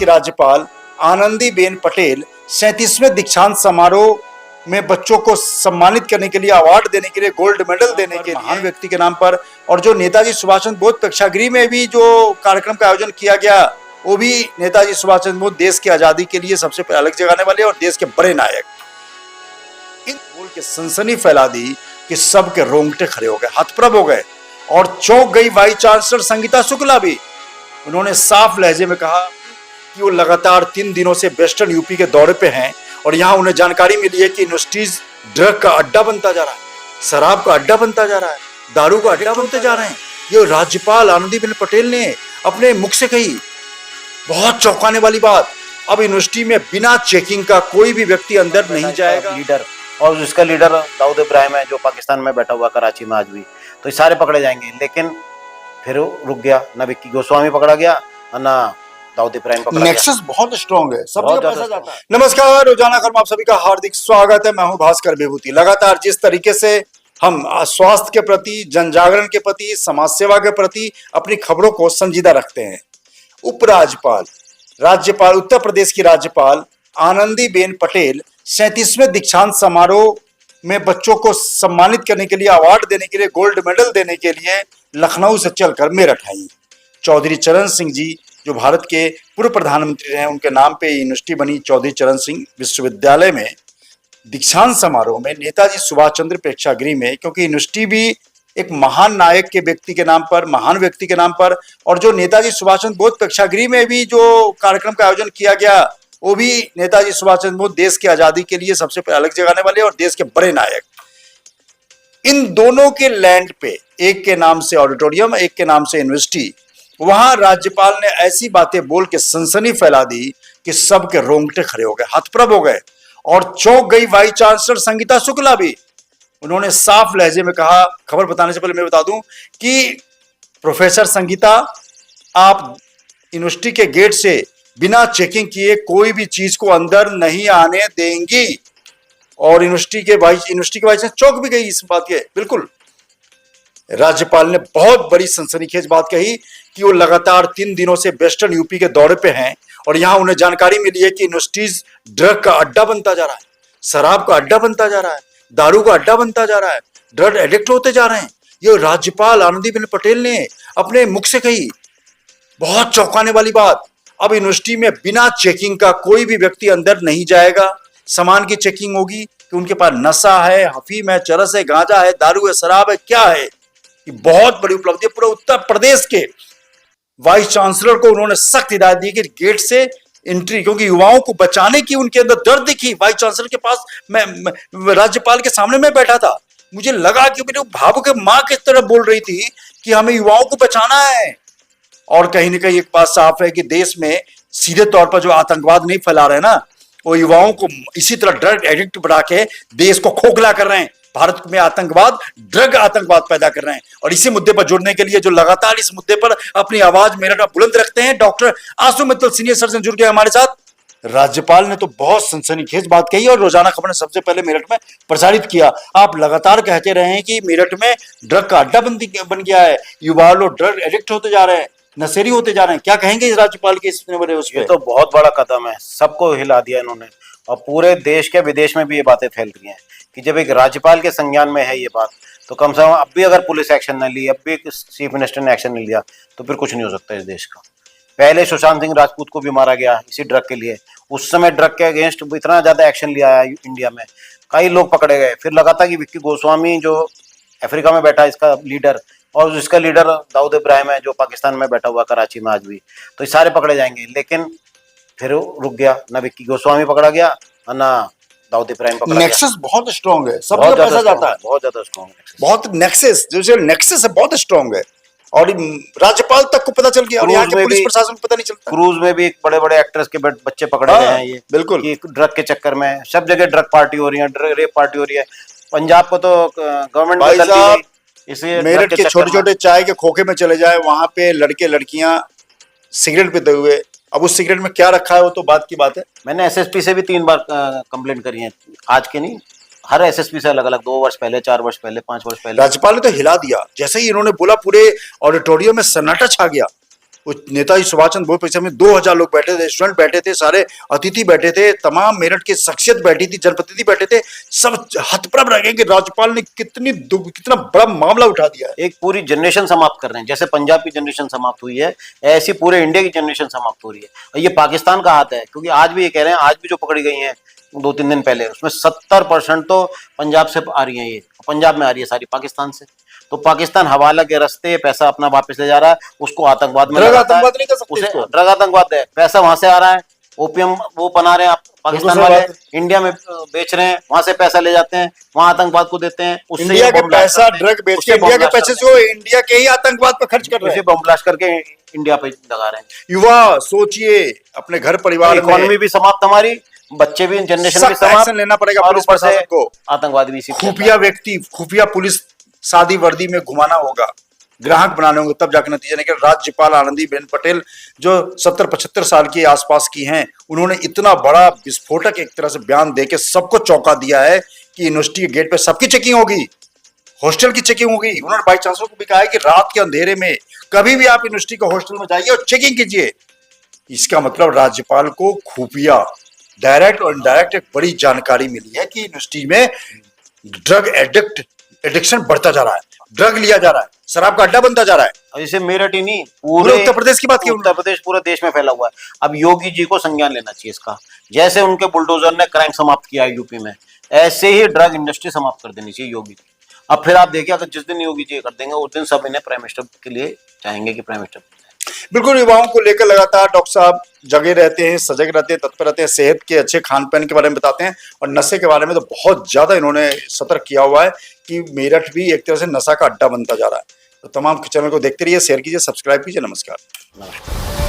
की राज्यपाल आनंदीबेन पटेल 37वें दीक्षांत समारोह में बच्चों को सम्मानित करने के लिए, अवार्ड देने के लिए, गोल्ड मेडल देने के लिए महान व्यक्ति के नाम पर, और जो नेताजी सुभाष चंद्र बोस प्रेक्षागृह में भी जो कार्यक्रम का आयोजन किया गया, वो भी नेताजी सुभाष चंद्र बोस देश की आजादी के लिए सबसे पहले अलग जगाने वाले और देश के बड़े नायक। इन बोल के सनसनी फैला दी कि सबके रोंगटे खड़े हो गए, हतप्रभ हो गए और चौंक गई वाइस चांसलर संगीता शुक्ला भी। उन्होंने साफ लहजे में कहा कि वो लगातार 3 दिनों से वेस्टर्न यूपी के दौरे पे हैं और यहाँ उन्हें जानकारी मिली है कि यूनिवर्सिटीज ड्रग का अड्डा बनता जा रहा है, शराब का अड्डा बनता जा रहा है, दारू का अड्डा बनते जा रहे हैं। ये राज्यपाल आनंदीबेन पटेल ने अपने मुख से कही, बहुत चौंकाने वाली बात। अब यूनिवर्सिटी में बिना चेकिंग का कोई भी व्यक्ति अंदर नहीं जाएगा। लीडर और जिसका लीडर दाऊद इब्राहिम है, जो पाकिस्तान में बैठा हुआ कराची में आज भी, तो ये सारे पकड़े जाएंगे। लेकिन फिर रुक गया, ना विक्की गोस्वामी पकड़ा गया ना दाऊद इब्राहिम पकड़ा गया। नेक्सस बहुत स्ट्रॉन्ग है, सब जगह पैसा जाता है। नमस्कार, रोजाना खबर में आप सभी का हार्दिक स्वागत है। मैं हूं भास्कर विभूति। लगातार जिस तरीके से हम स्वास्थ्य के प्रति, जन जागरण के प्रति, समाज सेवा के प्रति अपनी खबरों को संजीदा रखते हैं, उपराज्यपाल राज्यपाल उत्तर प्रदेश की राज्यपाल आनंदीबेन पटेल 37वें दीक्षांत समारोह में बच्चों को सम्मानित करने के लिए, अवार्ड देने के लिए, गोल्ड मेडल देने के लिए लखनऊ से चलकर मेरठ आई। चौधरी चरण सिंह जी, जो भारत के पूर्व प्रधानमंत्री हैं, उनके नाम पे यूनिवर्सिटी बनी चौधरी चरण सिंह विश्वविद्यालय में दीक्षांत समारोह में नेताजी सुभाष चंद्र प्रेक्षागृह में, क्योंकि यूनिवर्सिटी भी एक महान नायक के व्यक्ति के नाम पर, महान व्यक्ति के नाम पर, और जो नेताजी सुभाष चंद्र बोस प्रेक्षागृह में भी जो कार्यक्रम का आयोजन किया गया, वो भी नेताजी सुभाष चंद्र बोस देश की आजादी के लिए सबसे पहले अलग जगाने वाले और देश के बड़े नायक। इन दोनों के लैंड पे, एक के नाम से ऑडिटोरियम, एक के नाम से यूनिवर्सिटी, वहां राज्यपाल ने ऐसी बातें बोल के सनसनी फैला दी कि सबके रोंगटे खड़े हो गए, हतप्रभ हो गए और चौंक गई वाइस चांसलर संगीता शुक्ला भी। उन्होंने साफ लहजे में कहा, खबर बताने से पहले मैं बता दूं कि प्रोफेसर संगीता, आप यूनिवर्सिटी के गेट से बिना चेकिंग किए कोई भी चीज को अंदर नहीं आने देंगी। और यूनिवर्सिटी के वाइस चौंक भी गई इस बात के। बिल्कुल, राज्यपाल ने बहुत बड़ी सनसनीखेज बात कही कि वो लगातार 3 दिनों से वेस्टर्न यूपी के दौरे पे हैं और यहाँ उन्हें जानकारी मिली है कि यूनिवर्सिटीज ड्रग का अड्डा बनता जा रहा है, शराब का अड्डा बनता जा रहा है, दारू का अड्डा बनता जा रहा है, ड्रग एडिक्ट होते जा रहे हैं। ये राज्यपाल आनंदीबेन पटेल ने अपने मुख से कही, बहुत चौंकाने वाली बात। अब यूनिवर्सिटी में बिना चेकिंग का कोई भी व्यक्ति अंदर नहीं जाएगा। सामान की चेकिंग होगी कि उनके पास नशा है, हफीम है, चरस है, गांजा है, दारू है, शराब है, क्या है। ये बहुत बड़ी उपलब्धि है। पूरे उत्तर प्रदेश के वाइस चांसलर को उन्होंने सख्त हिदायत दी कि गेट से एंट्री, क्योंकि युवाओं को बचाने की उनके अंदर दर्द दिखी। वाइस चांसलर के पास मैं राज्यपाल के सामने में बैठा था, मुझे लगा कि मेरे भावुक माँ किस तरह बोल रही थी कि हमें युवाओं को बचाना है। और कहीं ना कहीं एक बात साफ है कि देश में सीधे तौर पर जो आतंकवाद नहीं फैला रहे ना, वो युवाओं को इसी तरह ड्रग एडिक्ट बना के देश को खोखला कर रहे हैं। भारत में आतंकवाद, ड्रग आतंकवाद पैदा कर रहे हैं। और इसी मुद्दे पर जुड़ने के लिए जो लगातार इस मुद्दे पर अपनी आवाज मेरठ में बुलंद रखते हैं, डॉक्टर आसू मित्तल सीनियर सर्जन जुड़ गए हमारे साथ। राज्यपाल ने तो बहुत सनसनीखेज बात कही और रोजाना खबर ने सबसे पहले मेरठ में प्रसारित किया। आप लगातार कहते रहे हैं कि मेरठ में ड्रग का अड्डा बन गया है, युवा लोग ड्रग एडिक्ट होते जा रहे हैं, नशेरी होते जा रहे हैं। क्या कहेंगे इस राज्यपाल के इस ये तो बहुत बड़ा कदम है, सबको हिला दिया इन्होंने और पूरे देश के विदेश में भी ये बातें फैल रही हैं कि जब एक राज्यपाल के संज्ञान में है ये बात, तो कम से कम अब भी अगर पुलिस एक्शन न ली, अब भी चीफ मिनिस्टर ने एक्शन नहीं लिया, तो फिर कुछ नहीं हो सकता इस देश का। पहले सुशांत सिंह राजपूत को भी मारा गया इसी ड्रग के लिए। उस समय ड्रग के अगेंस्ट इतना ज्यादा एक्शन लिया है इंडिया में, कई लोग पकड़े गए। फिर लगा था कि विक्की गोस्वामी जो अफ्रीका में बैठा, इसका लीडर, और जिसका लीडर दाऊद इब्राहिम है, जो पाकिस्तान में बैठा हुआ कराची में आज भी, तो ये सारे पकड़े जाएंगे। लेकिन फिर रुक गया, ना विक्की गोस्वामी पकड़ा गया ना दाऊद इब्राहिम पकड़ा गया। नेक्सस बहुत स्ट्रॉन्ग है, सब जगह पैसा जाता है, बहुत ज्यादा स्ट्रॉन्ग है, बहुत नेक्सस जो नेक्सस है बहुत स्ट्रॉन्ग है। और राज्यपाल तक को पता चल गया और यहाँ के पुलिस प्रशासन को पता नहीं चलता। क्रूज में भी बड़े बड़े एक्ट्रेस के बच्चे पकड़े गए हैं। ये बिल्कुल कि ड्रग के चक्कर में सब जगह ड्रग पार्टी हो रही है, रेप पार्टी हो रही है। पंजाब को तो गवर्नमेंट इसलिए मेरठ के छोटे छोटे चाय के खोखे में चले जाए, वहां पे लड़के लड़कियां सिगरेट पीते हुए, अब उस सिगरेट में क्या रखा है वो तो बात की बात है। मैंने एसएसपी से भी 3 बार कंप्लेंट करी है, आज के नहीं, हर एसएसपी से अलग अलग, 2 वर्ष पहले, 4 वर्ष पहले, 5 वर्ष पहले। राज्यपाल ने तो हिला दिया, जैसे ही इन्होंने बोला पूरे ऑडिटोरियम में सन्नाटा छा गया। उस नेताजी सुभाष चंद्र बोस परिसर में 2000 लोग बैठे थे, स्टूडेंट बैठे थे, सारे अतिथि बैठे थे, तमाम मेरठ की शख्सियत बैठी थी, जनप्रतिनिधि बैठे थे, सब हतप्रभ रह गए कि राज्यपाल ने कितना बड़ा मामला उठा दिया है। एक पूरी जनरेशन समाप्त कर रहे हैं, जैसे पंजाब की जनरेशन समाप्त हुई है, ऐसी पूरे इंडिया की जनरेशन समाप्त हो रही है। और ये पाकिस्तान का हाथ है, क्योंकि आज भी ये कह रहे हैं, आज भी जो पकड़ी गई हैं 2-3 दिन पहले, उसमें 70% तो पंजाब से आ रही है, ये पंजाब में आ रही है सारी, पाकिस्तान से। तो पाकिस्तान हवाला के रास्ते पैसा अपना वापस ले जा रहा है, उसको आतंकवाद में ड्रग लगाता है। आतंकवाद नहीं कर सकते उसे इसको। ड्रग आतंकवाद है, पैसा वहां से आ रहा है, ओपियम वो बना रहे हैं, आप पाकिस्तान बिल्कुल सही वाले बात इंडिया में बेच रहे हैं, वहां से पैसा ले जाते हैं, वहां आतंकवाद को देते हैं, उससे इंडिया ये के बम ब्लास्ट पैसा करते हैं, ड्रग बेच उससे के बम इंडिया के ब्लास्ट पैसे करते हैं, से इंडिया के ही आतंकवाद पर खर्च कर रहे उसे हैं। बम ब्लास्ट करके इंडिया पे लगा रहे हैं। युवा सोचिए, अपने घर परिवार में इकोनॉमी भी समाप्त, हमारी बच्चे भी, जनरेशन भी सख्त समाप्त, एक्शन लेना पड़ेगा और पुलिस ऊपर से प्रशासन को। आतंकवाद भी इसी खुफिया व्यक्ति, खुफिया पुलिस सादी वर्दी में घुमाना होगा, ग्राहक बनाने होंगे, तब जाकर नतीजा निकले। राज्यपाल आनंदीबेन पटेल जो 70-75 साल के आसपास की हैं, उन्होंने इतना बड़ा विस्फोटक एक तरह से बयान देके सबको चौंका दिया है कि यूनिवर्सिटी के गेट पे सबकी चेकिंग होगी, हॉस्टल की चेकिंग होगी। उन्होंने वाइस चांसलर को भी कहा है कि रात के अंधेरे में कभी भी आप यूनिवर्सिटी के हॉस्टल में जाइए और चेकिंग कीजिए। इसका मतलब राज्यपाल को खुफिया डायरेक्ट और इनडायरेक्ट एक बड़ी जानकारी मिली है कि यूनिवर्सिटी में ड्रग एडिक्शन बढ़ता जा रहा है, ड्रग लिया जा रहा है, शराब का अड्डा बनता जा रहा है। और इसे मेरठ ही नहीं, पूरे उत्तर प्रदेश की बात की उत्तर प्रदेश, पूरे देश में फैला हुआ है। अब योगी जी को संज्ञान लेना चाहिए इसका, जैसे उनके बुलडोजर ने क्राइम समाप्त किया है यूपी में, ऐसे ही ड्रग इंडस्ट्री समाप्त कर देनी चाहिए योगी जी। अब फिर आप देखिए, अगर जिस दिन योगी जी कर देंगे, उस दिन सब इन्हें प्राइम मिनिस्टर के लिए चाहेंगे कि प्राइम मिनिस्टर। बिल्कुल, युवाओं को लेकर लगातार डॉक्टर साहब जगे रहते हैं, सजग रहते हैं, तत्पर रहते हैं, सेहत के अच्छे खान पान के बारे में बताते हैं, और नशे के बारे में तो बहुत ज्यादा इन्होंने सतर्क किया हुआ है कि मेरठ भी एक तरह से नशा का अड्डा बनता जा रहा है। तो तमाम चैनल को देखते रहिए, शेयर कीजिए, सब्सक्राइब कीजिए। नमस्कार।